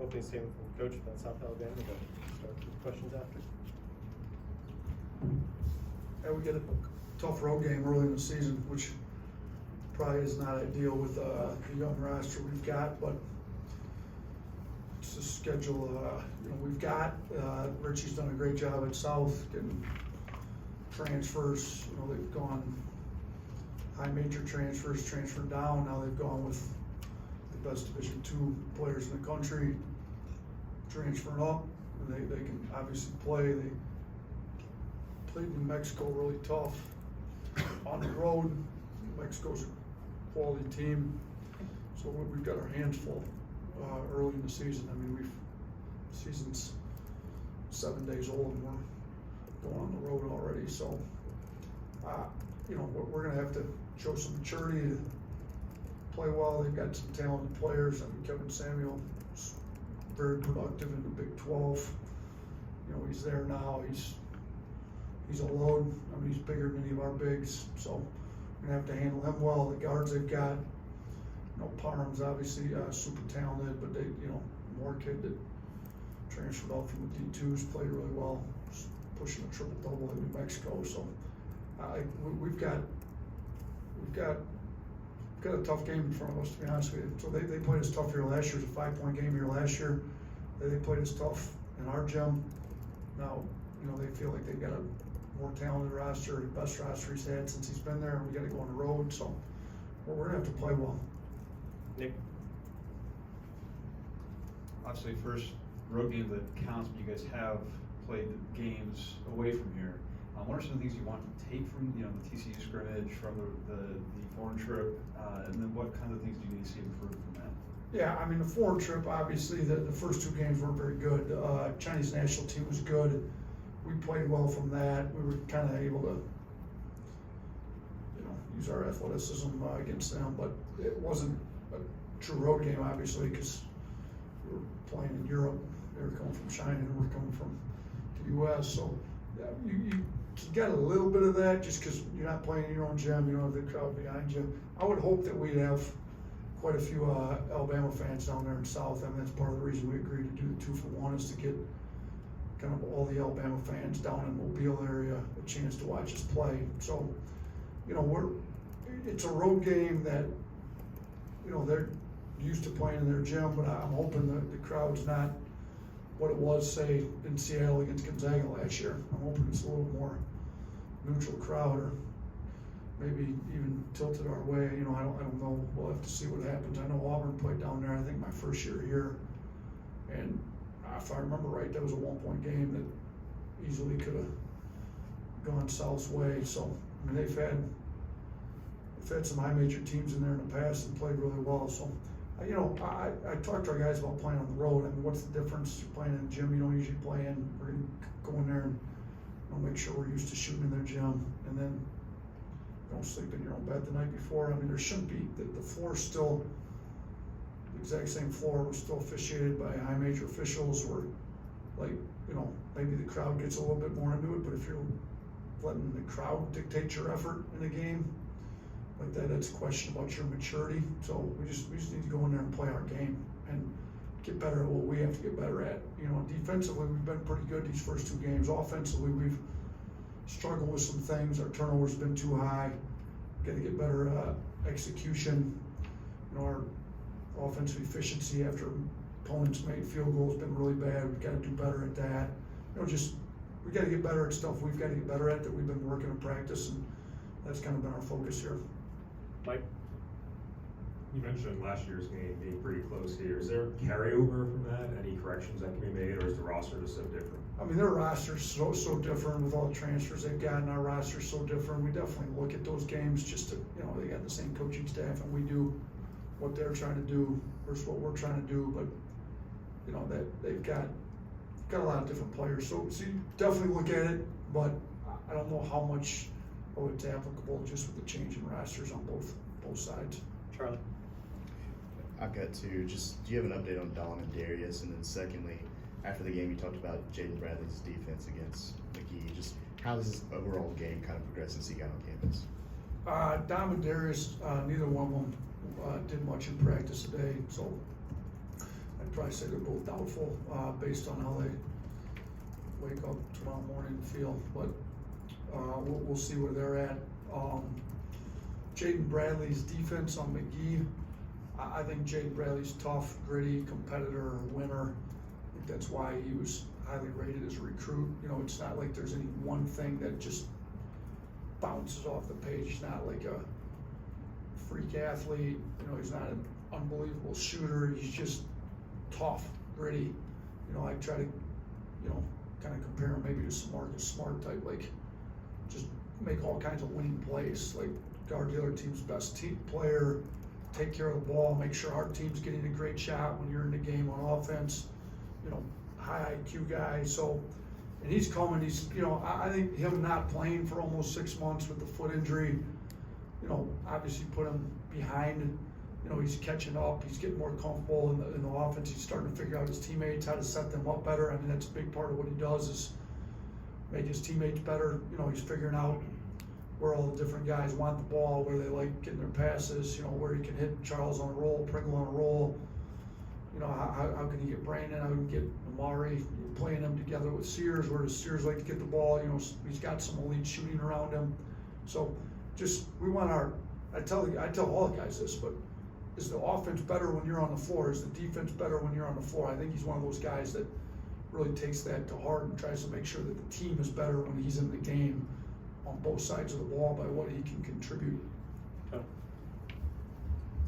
opening statement from the coach about South Alabama, but start with questions after. And we get a tough road game early in the season, which probably is not ideal with the young roster we've got, but it's the schedule we've got. Richie's done a great job at South getting transfers. They've gone high major transfers, transferred down. Now they've gone with the best Division II players in the country, transferring up, and they can obviously play. They played New Mexico really tough on the road. New Mexico's a quality team, so we've got our hands full early in the season. I mean, season's 7 days old and we're going on the road already. So, we're going to have to show some maturity to play well. They've got some talented players. I mean, Kevin Samuel's very productive in the Big 12. He's there now. He's a load. I mean, he's bigger than any of our bigs. So we're going to have to handle him well. The guards they've got, Parham's obviously super talented, but more kid that transferred off from the D2s played really well, pushing a triple-double in New Mexico. So we've got a tough game in front of us, to be honest with you. So they played us tough here last year. It was a 5-point game here last year. They played us tough in our gym. Now, they feel like they've got a more talented roster, the best roster he's had since he's been there, and we got to go on the road. So we're going to have to play well. Nick? Obviously, first road game that counts, but you guys have played games away from here. What are some things you want to take from the TCU scrimmage, from the foreign trip, and then what kind of things do you need to see improve from that? Yeah, I mean, the foreign trip, obviously, the first two games weren't very good. Chinese national team was good. We played well from that. We were kind of able to, use our athleticism against them, but it wasn't a true road game, obviously, because we were playing in Europe. They were coming from China, and we're coming from the U.S. So you get a little bit of that just because you're not playing in your own gym. You don't have the crowd behind you. I would hope that we'd have quite a few Alabama fans down there in South. I mean, that's part of the reason we agreed to do the 2-for-1 is to get kind of all the Alabama fans down in Mobile area a chance to watch us play. So, it's a road game that, they're used to playing in their gym, but I'm hoping that the crowd's not what it was, say, in Seattle against Gonzaga last year. I'm hoping it's a little more neutral crowd, or maybe even tilted our way. I don't know. We'll have to see what happens. I know Auburn played down there, I think, my first year here, and if I remember right, that was a 1-point game that easily could have gone South's way. So, I mean, they've had some high major teams in there in the past and played really well. So, I talked to our guys about playing on the road. I mean, what's the difference? You're playing in a gym you don't usually play in. We're going to go in there and make sure we're used to shooting in their gym, and then don't sleep in your own bed the night before. I mean, there shouldn't be. The floor's still the exact same floor. We're still officiated by high major officials. We're maybe the crowd gets a little bit more into it, but if you're letting the crowd dictate your effort in a game like that, that's a question about your maturity. So we just need to go in there and play our game and get better at what we have to get better at. Defensively, we've been pretty good these first two games. Offensively, we've struggled with some things. Our turnovers have been too high. Got to get better execution. Our offensive efficiency after opponents made field goals has been really bad. We've got to do better at that. We got to get better at stuff we've got to get better at that we've been working in practice, and that's kind of been our focus here. Mike? You mentioned last year's game being pretty close here. Is there carryover from that? Any corrections that can be made, or is the roster just so different? I mean, their roster's so different with all the transfers they've got, and our roster's so different. We definitely look at those games just to, they got the same coaching staff, and we do what they're trying to do versus what we're trying to do. But, that they've got a lot of different players. So you definitely look at it, but I don't know how much it's applicable just with the change in rosters on both sides. Charlie? I've got two. Just, do you have an update on Don and Darius? And then secondly, after the game, you talked about Jaden Bradley's defense against McGee. Just how does his overall game kind of progress since he got on campus? Dom and Darius, neither one of them did much in practice today. So I'd probably say they're both doubtful, based on how they wake up tomorrow morning and feel, but, we'll see where they're at. Jaden Bradley's defense on McGee, I think Jaden Bradley's tough, gritty, competitor, winner. I think that's why he was highly rated as a recruit. You know, it's not like there's any one thing that just bounces off the page. He's not like a freak athlete, you know, he's not an unbelievable shooter, he's just tough, gritty. You know, I try to, you know, kind of compare him maybe to some Marcus Smart type, like just make all kinds of winning plays, like guard the other team's best team player, take care of the ball, make sure our team's getting a great shot when you're in the game on offense, you know, high IQ guy. So, and he's coming, he's, you know, I think him not playing for almost 6 months with the foot injury, you know, obviously put him behind. You know, he's catching up, he's getting more comfortable in the offense, he's starting to figure out his teammates, how to set them up better. I mean, that's a big part of what he does is make his teammates better. You know, he's figuring out where all the different guys want the ball, where they like getting their passes, you know, where he can hit Charles on a roll, Pringle on a roll. You know, how can he get Brandon, how can he get Amari, playing them together with Sears, where does Sears like to get the ball, you know, he's got some elite shooting around him. So just, we want our, I tell all the guys this, but is the offense better when you're on the floor? Is the defense better when you're on the floor? I think he's one of those guys that really takes that to heart and tries to make sure that the team is better when he's in the game on both sides of the ball by what he can contribute. This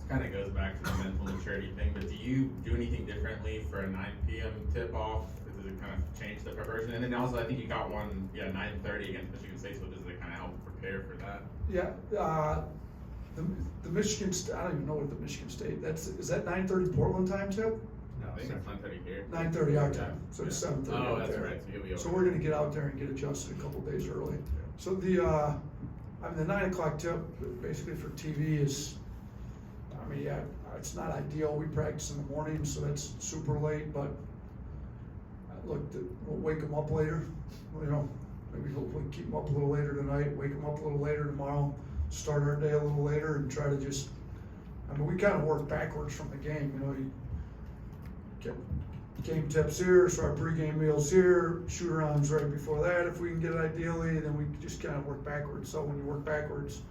kind of goes back to the mental maturity thing, but do you do anything differently for a 9 p.m. tip-off? Does it kind of change the preparation? And then also, I think you got one, 9:30 against Michigan State, so does it kind of help prepare for that? Yeah, the Michigan State, I don't even know what the Michigan State, is that 9:30 Portland time tip? No, I think it's 9:30 here. 9:30 our time, so it's 7:30 Oh, out that's there. right, so you'll be over. So we're gonna get out there and get adjusted a couple days early. So the 9 o'clock tip, basically for TV is, I mean, yeah, it's not ideal. We practice in the morning, so that's super late, but look, we'll wake them up later, you know, maybe hopefully keep them up a little later tonight, wake them up a little later tomorrow, start our day a little later and try to just, I mean, we kind of work backwards from the game, you know, you get game tips here, so our pregame meals here, shoot-arounds right before that if we can get it ideally, then we just kind of work backwards. So when you work backwards,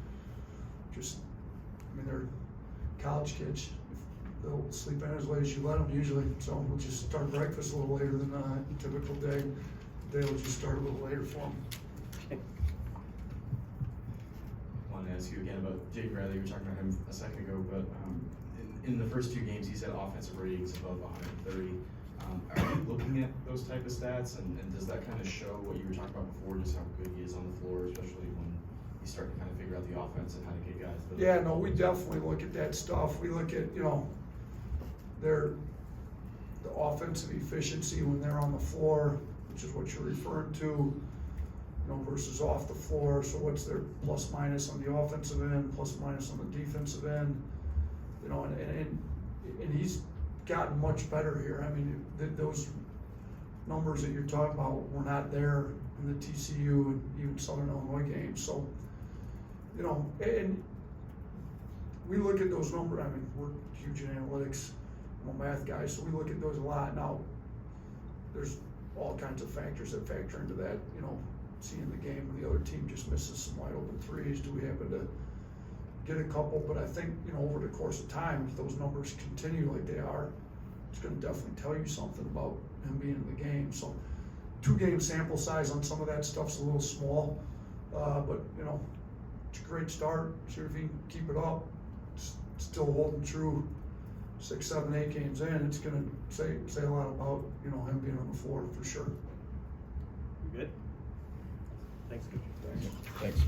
just, I mean, they're college kids, they'll sleep in as late as you let them usually, so we'll just start breakfast a little later than a typical day. Day will just start a little later for them. I wanted to ask you again about Jake Bradley. You were talking about him a second ago, but in the first 2 games, he's had offensive ratings above 130. Are you looking at those type of stats, and does that kind of show what you were talking about before, just how good he is on the floor, especially when you start to kind of figure out the offense and how to get guys? Yeah, no, we definitely look at that stuff. We look at, you know, the offensive efficiency when they're on the floor, which is what you're referring to, you know, versus off the floor. So what's their plus minus on the offensive end, plus minus on the defensive end, you know, and he's gotten much better here. I mean, those numbers that you're talking about were not there in the TCU and even Southern Illinois games. So, you know, and we look at those numbers. I mean, we're huge in analytics. I'm a math guy, so we look at those a lot. Now, there's all kinds of factors that factor into that. You know, seeing the game when the other team just misses some wide open threes. Do we happen to get a couple? But I think, you know, over the course of time, if those numbers continue like they are, it's going to definitely tell you something about him being in the game. So 2-game sample size on some of that stuff's a little small, but, you know, it's a great start. See if he can keep it up. It's still holding true 6, 7, 8 games in. It's going to say a lot about, you know, him being on the floor for sure. You good? Thanks, Coach. Thanks.